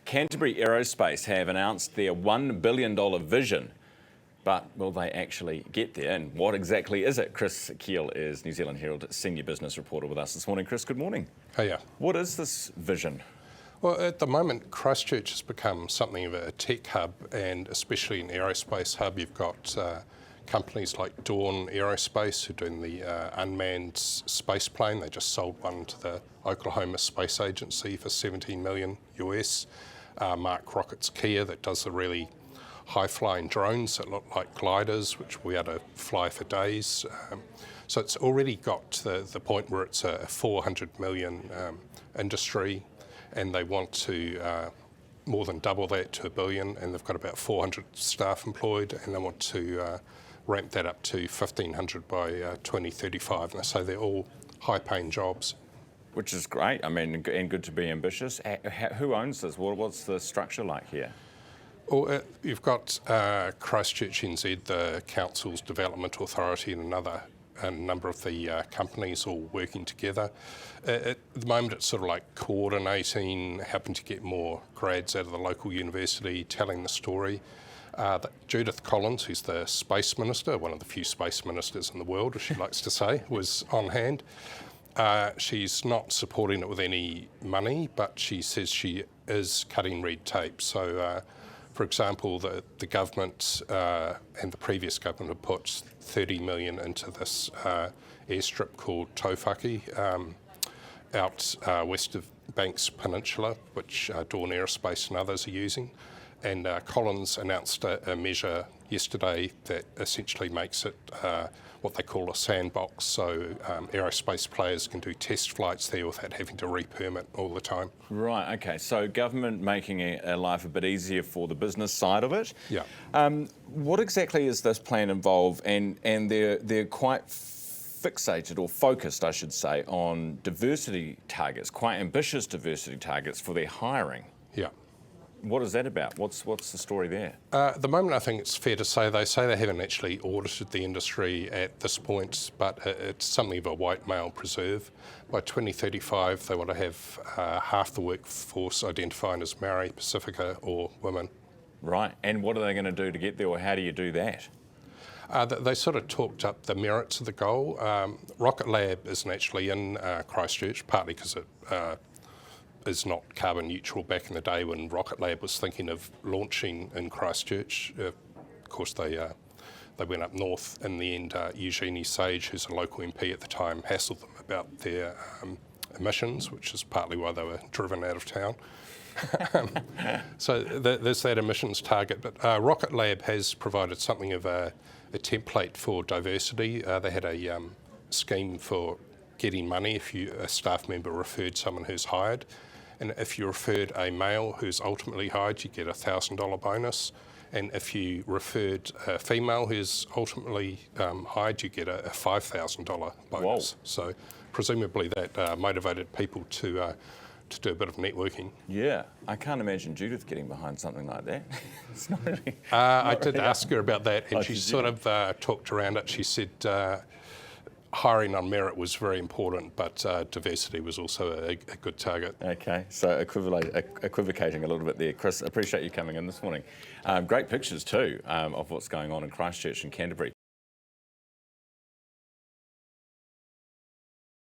Canterbury Aerospace have announced their $1 billion vision, but will they actually get there? And what exactly is it? Chris Keall is New Zealand Herald senior business reporter with us this morning. Chris, good morning. Hiya. What is this vision? Well, at the moment, Christchurch has become something of a tech hub, and especially an aerospace hub. You've got companies like Dawn Aerospace who are doing the unmanned space plane. They just sold one to the Oklahoma Space Agency for $17 million US. Mark Rocket's Keall that does the really high-flying drones that look like gliders, which we able to fly for days. So it's already got to the point where it's a 400 million industry, and they want to more than double that to $1 billion, and they've got about 400 staff employed, and they want to ramp that up to 1,500 by 2035. And so they're all high-paying jobs. Which is great, I mean, and good to be ambitious. Who owns this? What's the structure like here? Well, you've got Christchurch NZ, the council's development authority, and a number of the companies all working together. At the moment, it's sort of like coordinating, helping to get more grads out of the local university, telling the story. Judith Collins, who's the space minister, one of the few space ministers in the world, as she likes to say, was on hand. She's not supporting it with any money, but she says she is cutting red tape. So, for example, the government and the previous government have put 30 million into this airstrip called Taufaki out west of Banks Peninsula, which Dawn Aerospace and others are using. And Collins announced a measure yesterday that essentially makes it what they call a sandbox, so aerospace players can do test flights there without having to re-permit all the time. Right, okay, so government making life a bit easier for the business side of it. Yeah. What exactly is this plan involve? And they're quite fixated, or focused, I should say, on diversity targets, quite ambitious diversity targets for their hiring. Yeah. What is that about? What's the story there? At the moment, I think it's fair to say they haven't actually audited the industry at this point, but it's something of a white male preserve. By 2035, they want to have half the workforce identifying as Maori, Pacifica or women. Right, and what are they going to do to get there, or how do you do that? They sort of talked up the merits of the goal. Rocket Lab isn't actually in Christchurch, partly because it is not carbon neutral. Back in the day when Rocket Lab was thinking of launching in Christchurch, of course they went up north. In the end, Eugenie Sage, who's a local MP at the time, hassled them about their emissions, which is partly why they were driven out of town. So there's that emissions target, but Rocket Lab has provided something of a template for diversity. They had a scheme for getting money if a staff member referred someone who's hired. And if you referred a male who's ultimately hired, you get a $1,000 bonus. And if you referred a female who's ultimately hired, you get a $5,000 bonus. Whoa. So presumably that motivated people to do a bit of networking. Yeah, I can't imagine Judith getting behind something like that. It's not really. I did ask her about that, and she sort of talked around it. She said hiring on merit was very important, but diversity was also a good target. Okay, so equivocating a little bit there. Chris, appreciate you coming in this morning. Great pictures too of what's going on in Christchurch and Canterbury.